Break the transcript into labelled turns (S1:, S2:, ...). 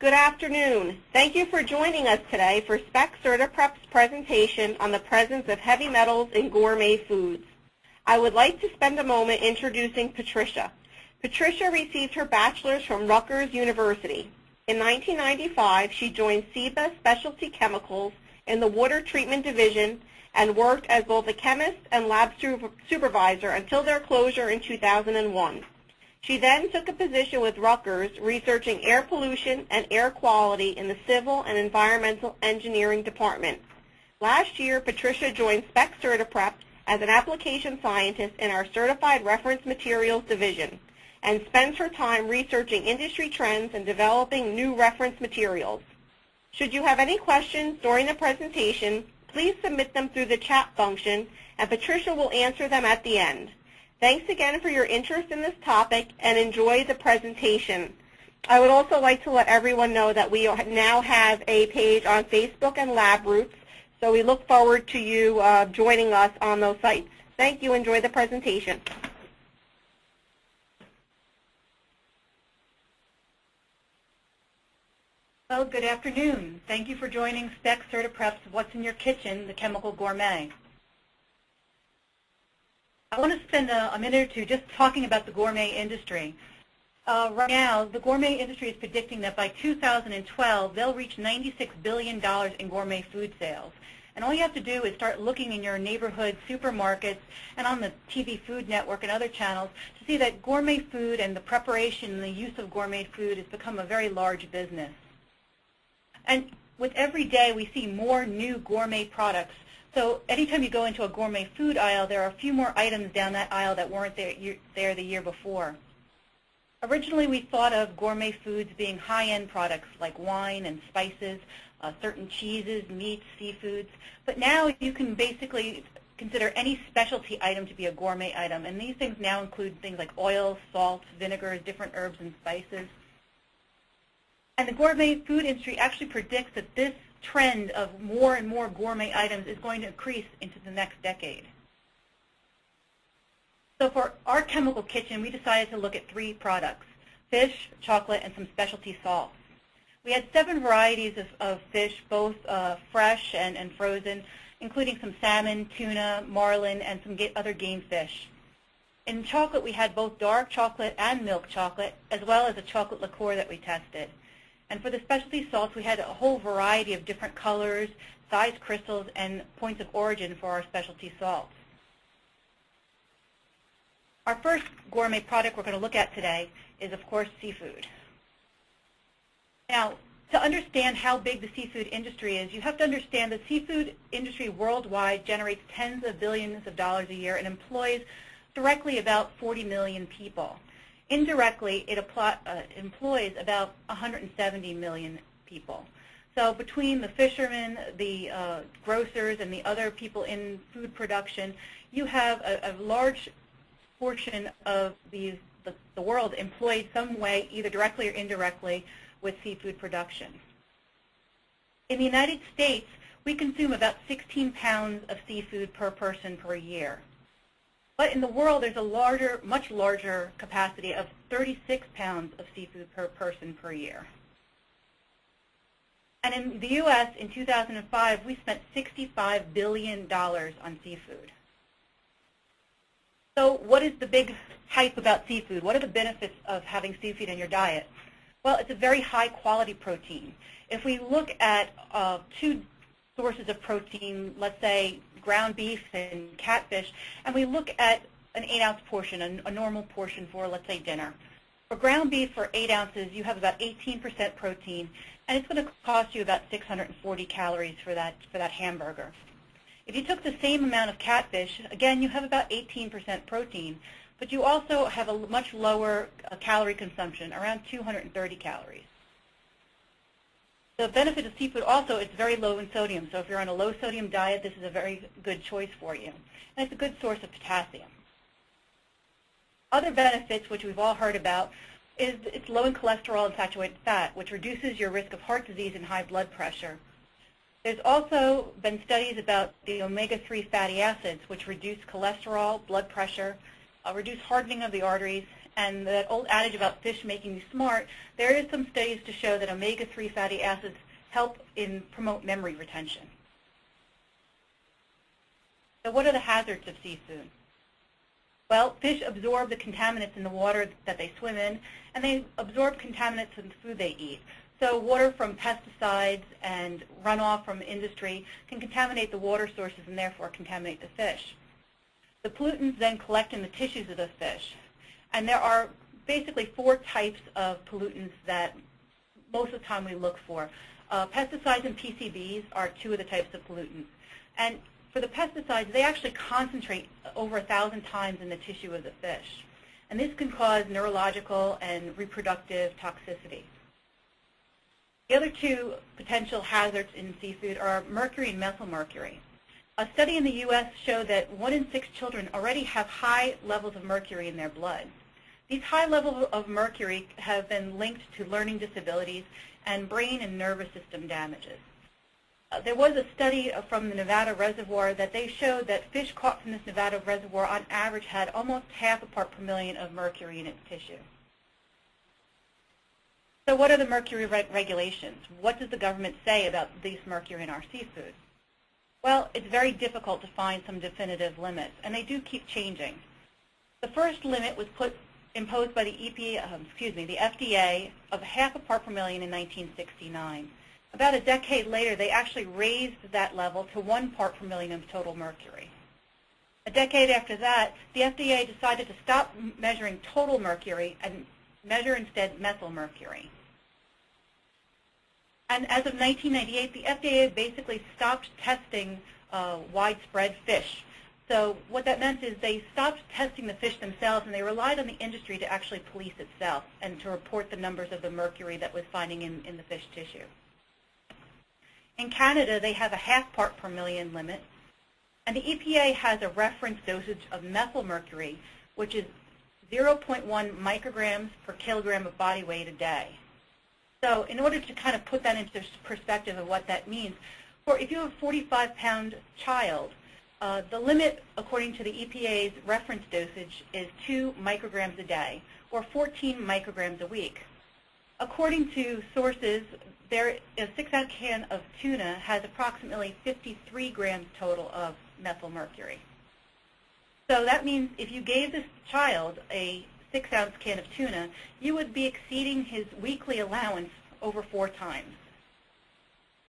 S1: Good afternoon. Thank you for joining us today for SPEX CertIPrep's presentation on the presence of heavy metals in gourmet foods. I would like to spend a moment introducing Patricia. Patricia received her bachelor's from Rutgers University. In 1995, she joined SIBA Specialty Chemicals in the water treatment division and worked as both a chemist and lab supervisor until their closure in 2001. She then took a position with Rutgers researching air pollution and air quality in the Civil and Environmental Engineering Department. Last year, Patricia joined SPEX CertIPrep as an application scientist in our Certified Reference Materials division and spends her time researching industry trends and developing new reference materials. Should you have any questions during the presentation, please submit them through the chat function and Patricia will answer them at the end. Thanks again for your interest in this topic and enjoy the presentation. I would also like to let everyone know that we now have a page on Facebook and LabRoots, so we look forward to you joining us on those sites. Thank you. Enjoy the presentation.
S2: Well, good afternoon. Thank you for joining SPEX CertIPrep's What's in Your Kitchen, the Chemical Gourmet. I want to spend a minute or two just talking about the gourmet industry. Right now, the gourmet industry is predicting that by 2012, they'll reach $96 billion in gourmet food sales. And all you have to do is start looking in your neighborhood supermarkets and on the TV Food Network and other channels to see that gourmet food and the preparation and the use of gourmet food has become a very large business. And with every day, we see more new gourmet products. So anytime you go into a gourmet food aisle, there are a few more items down that aisle that weren't there the year before. Originally, we thought of gourmet foods being high-end products like wine and spices, certain cheeses, meats, seafoods. But now you can basically consider any specialty item to be a gourmet item. And these things now include things like oils, salts, vinegars, different herbs and spices. And the gourmet food industry actually predicts that this trend of more and more gourmet items is going to increase into the next decade. So for our chemical kitchen, we decided to look at 3 products: fish, chocolate, and some specialty salts. We had 7 varieties of fish, both fresh and frozen, including some salmon, tuna, marlin, and some other game fish. In chocolate, we had both dark chocolate and milk chocolate, as well as a chocolate liqueur that we tested. And for the specialty salts, we had a whole variety of different colors, size crystals, and points of origin for our specialty salts. Our first gourmet product we're going to look at today is, of course, seafood. Now, to understand how big the seafood industry is, you have to understand the seafood industry worldwide generates tens of billions of dollars a year and employs directly about 40 million people. Indirectly, it employs about 170 million people. So between the fishermen, the grocers, and the other people in food production, you have a large portion of the world employed some way, either directly or indirectly, with seafood production. In the United States, we consume about 16 pounds of seafood per person per year. But in the world, there's a much larger capacity of 36 pounds of seafood per person per year. And in the U.S., in 2005, we spent $65 billion on seafood. So what is the big hype about seafood? What are the benefits of having seafood in your diet? Well, it's a very high-quality protein. If we look at 2 sources of protein, let's say ground beef and catfish, and we look at an 8-ounce portion, a normal portion for, let's say, dinner. For ground beef for 8 ounces, you have about 18% protein, and it's going to cost you about 640 calories for that hamburger. If you took the same amount of catfish, again, you have about 18% protein, but you also have a much lower calorie consumption, around 230 calories. The benefit of seafood also, it's very low in sodium. So if you're on a low sodium diet, this is a very good choice for you. And it's a good source of potassium. Other benefits, which we've all heard about, is it's low in cholesterol and saturated fat, which reduces your risk of heart disease and high blood pressure. There's also been studies about the omega-3 fatty acids, which reduce cholesterol, blood pressure, reduce hardening of the arteries, And that old adage about fish making you smart, there is some studies to show that omega-3 fatty acids help promote memory retention. So what are the hazards of seafood? Well, fish absorb the contaminants in the water that they swim in, and they absorb contaminants in the food they eat. So water from pesticides and runoff from industry can contaminate the water sources and therefore contaminate the fish. The pollutants then collect in the tissues of the fish. And there are basically 4 types of pollutants that most of the time we look for. Pesticides and PCBs are 2 of the types of pollutants. And for the pesticides, they actually concentrate over 1,000 times in the tissue of the fish. And this can cause neurological and reproductive toxicity. The other 2 potential hazards in seafood are mercury and methylmercury. A study in the U.S. showed that 1 in 6 children already have high levels of mercury in their blood. These high levels of mercury have been linked to learning disabilities and brain and nervous system damages. There was a study from the Nevada reservoir that they showed that fish caught from this Nevada reservoir on average had almost half a part per million of mercury in its tissue. So what are the mercury regulations? What does the government say about this mercury in our seafood? Well, it's very difficult to find some definitive limits, and they do keep changing. The first limit was imposed by the the FDA of half a part per million in 1969. About a decade later, they actually raised that level to 1 part per million of total mercury. A decade after that, the FDA decided to stop measuring total mercury and measure instead methylmercury. And as of 1998, the FDA basically stopped testing widespread fish. So what that meant is they stopped testing the fish themselves, and they relied on the industry to actually police itself and to report the numbers of the mercury that was finding in the fish tissue. In Canada, they have a half part per million limit, and the EPA has a reference dosage of methylmercury, which is 0.1 micrograms per kilogram of body weight a day. So in order to kind of put that into perspective of what that means, if you have a 45-pound child, the limit, according to the EPA's reference dosage, is 2 micrograms a day, or 14 micrograms a week. According to sources, a 6-ounce can of tuna has approximately 53 grams total of methylmercury. So that means if you gave this child a 6-ounce can of tuna, you would be exceeding his weekly allowance over 4 times.